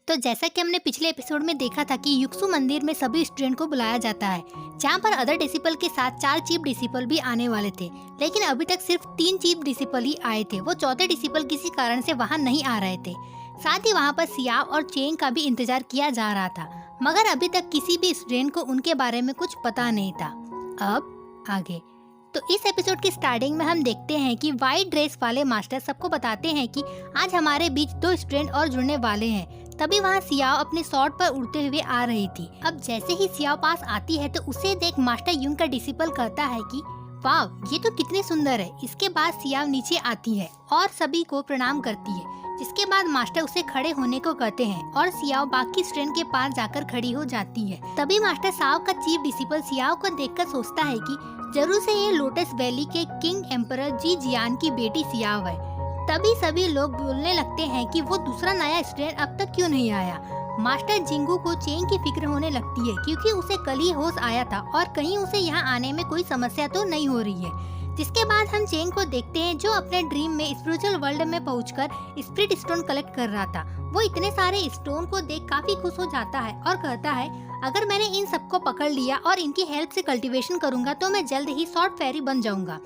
तो जैसा कि हमने पिछले एपिसोड में देखा था कि युक्सु मंदिर में सभी स्टूडेंट को बुलाया जाता है, जहाँ पर अदर डिसिपल के साथ 4 चीफ डिसिपल भी आने वाले थे, लेकिन अभी तक सिर्फ 3 चीफ डिसिपल ही आए थे। वो चौथे डिसिपल किसी कारण से वहाँ नहीं आ रहे थे। साथ ही वहाँ पर सियाओ और चेंग का भी इंतजार किया जा रहा था, मगर अभी तक किसी भी स्टूडेंट को उनके बारे में कुछ पता नहीं था। अब आगे तो इस एपिसोड की स्टार्टिंग में हम देखते हैं कि वाइट ड्रेस वाले मास्टर सबको बताते हैं कि आज हमारे बीच 2 स्टूडेंट और जुड़ने वाले हैं। तभी वहाँ सियाओ अपने स्वॉर्ड पर उड़ते हुए आ रही थी। अब जैसे ही सियाओ पास आती है तो उसे देख मास्टर युंग का डिसिपल कहता है कि वाह, ये तो कितनी सुंदर है। इसके बाद सियाओ नीचे आती है और सभी को प्रणाम करती है, जिसके बाद मास्टर उसे खड़े होने को कहते हैं और सियाओ बाकी स्टूडेंट के पास जाकर खड़ी हो जाती है। तभी मास्टर साओ का चीफ डिसिपल सियाओ को देखकर सोचता है कि जरूर से ये लोटस वैली के किंग एम्परर जी जियान की बेटी सियाओ है। तभी सभी लोग बोलने लगते हैं कि वो दूसरा नया स्टूडेंट अब तक क्यों नहीं आया। मास्टर जिंगू को चेंग की फिक्र होने लगती है, क्योंकि उसे कल ही होश आया था और कहीं उसे यहाँ आने में कोई समस्या तो नहीं हो रही है। जिसके बाद हम चेंग को देखते हैं, जो अपने ड्रीम में स्पिरिचुअल वर्ल्ड में पहुंचकर स्पिरिट स्टोन कलेक्ट कर रहा था। वो इतने सारे स्टोन को देख काफी खुश हो जाता है और कहता है, अगर मैंने इन सबको पकड़ लिया और इनकी हेल्प से कल्टीवेशन करूंगा तो मैं जल्द ही सॉर्ट फेरी बन जाऊंगा।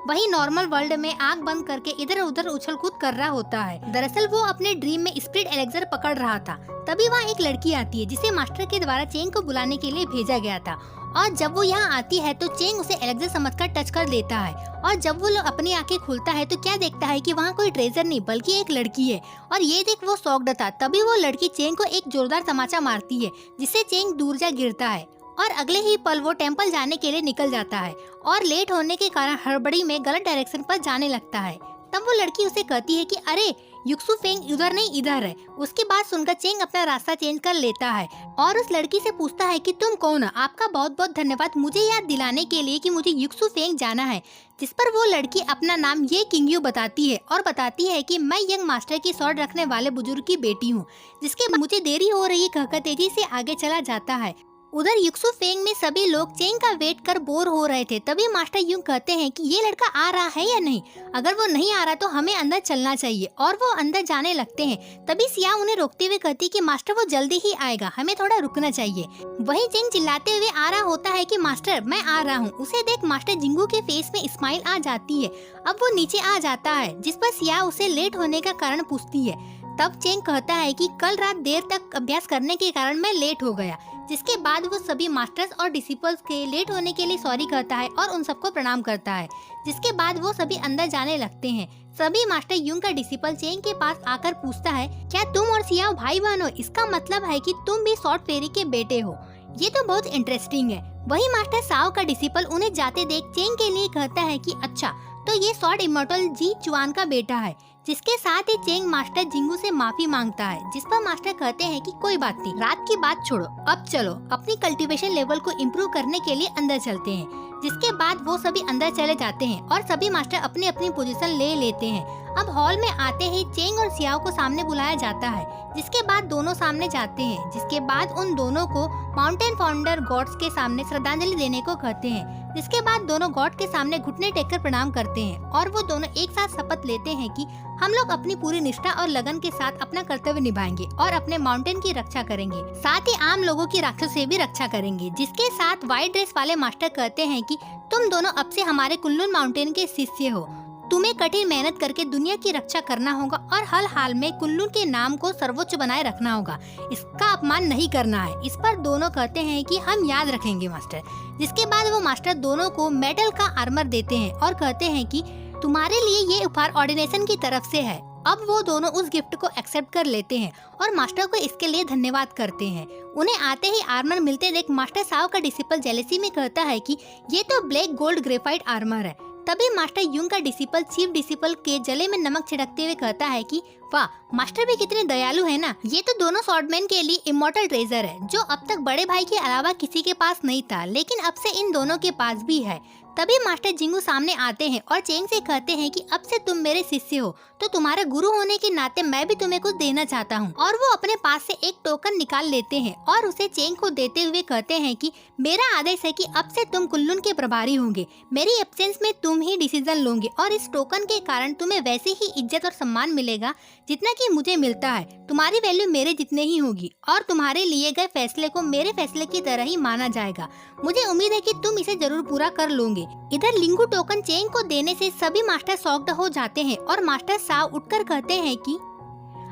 वही नॉर्मल वर्ल्ड में आंख बंद करके इधर उधर उछल कूद कर रहा होता है। दरअसल वो अपने ड्रीम में स्पिरिट एलेक्सर पकड़ रहा था। तभी वहाँ एक लड़की आती है, जिसे मास्टर के द्वारा चेंग को बुलाने के लिए भेजा गया था। और जब वो यहाँ आती है तो चेंग उसे एलेक्सर समझकर टच कर लेता है। और जब वो अपनी आंखें खोलता है तो क्या देखता है कि वहाँ कोई ट्रेजर नहीं बल्कि एक लड़की है। और ये देख वो शॉक्ड था। तभी वो लड़की चेंग को एक जोरदार तमाचा मारती है, जिससे चेंग दूर जा गिरता है और अगले ही पल वो टेंपल जाने के लिए निकल जाता है और लेट होने के कारण हड़बड़ी में गलत डायरेक्शन पर जाने लगता है। तब वो लड़की उसे कहती है कि अरे युक्सु फेंग उधर नहीं इधर है। उसकी बात सुनकर चेंग अपना रास्ता चेंज कर लेता है और उस लड़की से पूछता है कि तुम कौन हो। आपका बहुत बहुत धन्यवाद मुझे याद दिलाने के लिए कि मुझे युक्सु फेंग जाना है। जिस पर वो लड़की अपना नाम ये किंगयू बताती है और बताती है कि मैं यंग मास्टर की स्वॉर्ड रखने वाले बुजुर्ग की बेटी हूँ। जिसके बाद मुझे देरी हो रही है कहकर तेजी से आगे चला जाता है। उधर युक्सु फेंग में सभी लोग चेंग का वेट कर बोर हो रहे थे। तभी मास्टर यूं कहते हैं कि ये लड़का आ रहा है या नहीं। अगर वो नहीं आ रहा तो हमें अंदर चलना चाहिए। और वो अंदर जाने लगते हैं। तभी सिया उन्हें रोकते हुए कहती कि मास्टर वो जल्दी ही आएगा, हमें थोड़ा रुकना चाहिए। वही चेंग चिल्लाते हुए आ रहा होता है कि मास्टर मैं आ रहा हूँ। उसे देख मास्टर जिंगू के फेस में स्माइल आ जाती है। अब वो नीचे आ जाता है, जिस पर सिया उसे लेट होने का कारण पूछती है। तब चेंग कहता है कि कल रात देर तक अभ्यास करने के कारण मैं लेट हो गया। जिसके बाद वो सभी मास्टर्स और डिसिपल्स के लेट होने के लिए सॉरी कहता है और उन सबको प्रणाम करता है। जिसके बाद वो सभी अंदर जाने लगते हैं। सभी मास्टर युंग का डिसिपल चेंग के पास आकर पूछता है, क्या तुम और सियाओ भाई बहन हो? इसका मतलब है कि तुम भी सॉर्ट फेरी के बेटे हो। ये तो बहुत इंटरेस्टिंग है। वही मास्टर साओ का डिसिपल उन्हें जाते देख चेंग के लिए कहता है कि अच्छा तो ये सॉर्ड इमोर्टल जी चुआन का बेटा है। जिसके साथ ही चेंग मास्टर जिंगू से माफी मांगता है, जिस पर मास्टर कहते हैं कि कोई बात नहीं, रात की बात छोड़ो, अब चलो अपनी कल्टीवेशन लेवल को इम्प्रूव करने के लिए अंदर चलते हैं। जिसके बाद वो सभी अंदर चले जाते हैं और सभी मास्टर अपनी अपनी पोजीशन ले लेते हैं। अब हॉल में आते ही चेंग और सियाओ को सामने बुलाया जाता है। जिसके बाद दोनों सामने जाते हैं। जिसके बाद उन दोनों को माउंटेन फाउंडर गॉड्स के सामने श्रद्धांजलि देने को कहते हैं। जिसके बाद दोनों गॉड के सामने घुटने टेककर प्रणाम करते हैं और वो दोनों एक साथ शपथ लेते हैं कि हम लोग अपनी पूरी निष्ठा और लगन के साथ अपना कर्तव्य निभाएंगे और अपने माउंटेन की रक्षा करेंगे, साथ ही आम लोगों की राक्षसों से भी रक्षा करेंगे। जिसके साथ व्हाइट ड्रेस वाले मास्टर कहते हैं कि तुम दोनों अब से हमारे कुल्लून माउंटेन के शिष्य हो। तुम्हें कठिन मेहनत करके दुनिया की रक्षा करना होगा और हर हाल में कुल्लून के नाम को सर्वोच्च बनाए रखना होगा। इसका अपमान नहीं करना है। इस पर दोनों कहते हैं कि हम याद रखेंगे मास्टर। जिसके बाद वो मास्टर दोनों को मेटल का आर्मर देते हैं और कहते हैं कि तुम्हारे लिए ये उपहार ऑर्डिनेशन की तरफ से है। अब वो दोनों उस गिफ्ट को एक्सेप्ट कर लेते हैं और मास्टर को इसके लिए धन्यवाद करते हैं। उन्हें आते ही आर्मर मिलते देख मास्टर साओ का डिसिपल जेलेसी में कहता है कि ये तो ब्लैक गोल्ड ग्रेफाइट आर्मर है। तभी मास्टर युंग का डिसिपल चीफ डिसिपल के गले में नमक छिड़कते हुए कहता है कि वाह, मास्टर भी कितने दयालु है ना। ये तो दोनों स्वॉर्डमैन के लिए इमोर्टल ट्रेजर है, जो अब तक बड़े भाई के अलावा किसी के पास नहीं था, लेकिन अब से इन दोनों के पास भी है। तभी मास्टर जिंगू सामने आते हैं और चेंग से कहते हैं कि अब से तुम मेरे शिष्य हो, तो तुम्हारे गुरु होने के नाते मैं भी तुम्हें कुछ देना चाहता हूँ। और वो अपने पास से एक टोकन निकाल लेते हैं और उसे चेंग को देते हुए कहते हैं कि मेरा आदेश है कि अब से तुम कुल्लून के प्रभारी होंगे। मेरी एब्सेंस में तुम ही डिसीजन लोगे और इस टोकन के कारण तुम्हें वैसे ही इज्जत और सम्मान मिलेगा जितना कि मुझे मिलता है तुम्हारी वैल्यू मेरे जितने ही होगी और तुम्हारे लिए गए फैसले को मेरे फैसले की तरह ही माना जाएगा। मुझे उम्मीद है कि तुम इसे जरूर पूरा कर लोगे। इधर लिंगू टोकन चेंग को देने से सभी मास्टर शॉक्ड हो जाते हैं और मास्टर साव उठकर कहते हैं कि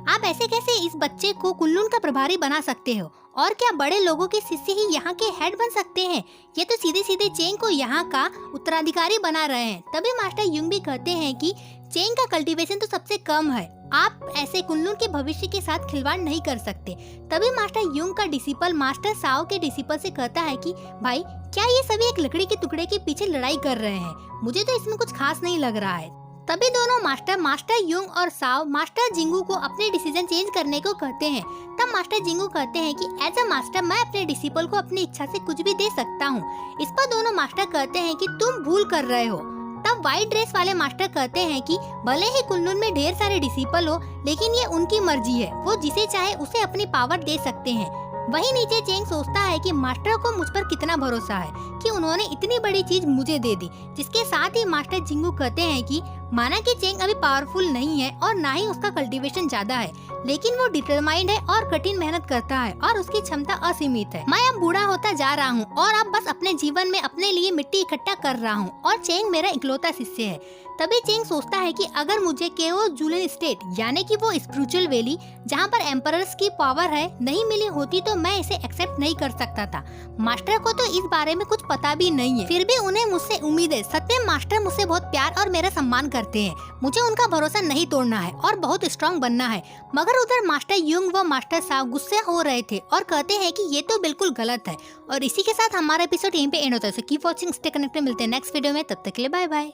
आप ऐसे कैसे इस बच्चे को कुल्लून का प्रभारी बना सकते हो और क्या बड़े लोगों के शिष्य ही यहाँ के हेड बन सकते हैं? ये तो सीधे सीधे चेंग को यहाँ का उत्तराधिकारी बना रहे हैं। तभी मास्टर युंग भी कहते हैं कि चेंग का कल्टीवेशन तो सबसे कम है, आप ऐसे कुल्लून के भविष्य के साथ खिलवाड़ नहीं कर सकते। तभी मास्टर युंग का डिसिपल मास्टर साओ के डिसिपल से कहता है कि भाई क्या ये सभी एक लकड़ी के टुकड़े के पीछे लड़ाई कर रहे हैं? मुझे तो इसमें कुछ खास नहीं लग रहा है। तभी दोनों मास्टर युंग और साव मास्टर जिंगू को अपने डिसीजन चेंज करने को कहते हैं। तब मास्टर जिंगू कहते हैं कि एज अ मास्टर मैं अपने डिसिपल को अपनी इच्छा से कुछ भी दे सकता हूँ। इस पर दोनों मास्टर कहते हैं कि तुम भूल कर रहे हो। तब व्हाइट ड्रेस वाले मास्टर कहते हैं कि भले ही कुल्लून में ढेर सारे डिसिपल हो, लेकिन ये उनकी मर्जी है, वो जिसे चाहे उसे अपनी पावर दे सकते हैं। वहीं नीचे चेंग सोचता है कि मास्टर को मुझ पर कितना भरोसा है कि उन्होंने इतनी बड़ी चीज मुझे दे दी। जिसके साथ ही मास्टर जिंगू कहते हैं कि माना कि चेंग अभी पावरफुल नहीं है और ना ही उसका कल्टीवेशन ज्यादा है, लेकिन वो डिटरमाइंड है और कठिन मेहनत करता है और उसकी क्षमता असीमित है। मैं अब बूढ़ा होता जा रहा हूँ और अब बस अपने जीवन में अपने लिए मिट्टी इकट्ठा कर रहा हूँ और चेंग मेरा इकलौता शिष्य है। तभी चेंग सोचता है कि अगर मुझे केओ जुलियन स्टेट यानी कि वो स्पिरिचुअल वैली जहाँ पर एम्परर्स की पावर है नहीं मिली होती तो मैं इसे एक्सेप्ट नहीं कर सकता था। मास्टर को तो इस बारे में कुछ पता भी नहीं है, फिर भी उन्हें मुझसे उम्मीद है। सच में मास्टर मुझसे बहुत प्यार और मेरा सम्मान करते हैं। मुझे उनका भरोसा नहीं तोड़ना है और बहुत स्ट्रांग बनना है। मगर उधर मास्टर युंग व मास्टर साव गुस्से हो रहे थे और कहते हैं कि ये तो बिल्कुल गलत है। और इसी के साथ हमारा एपिसोड यहीं पे एंड होता है। So keep watching, stay connected, मिलते हैं नेक्स्ट वीडियो में। तब तक के लिए बाय बाय।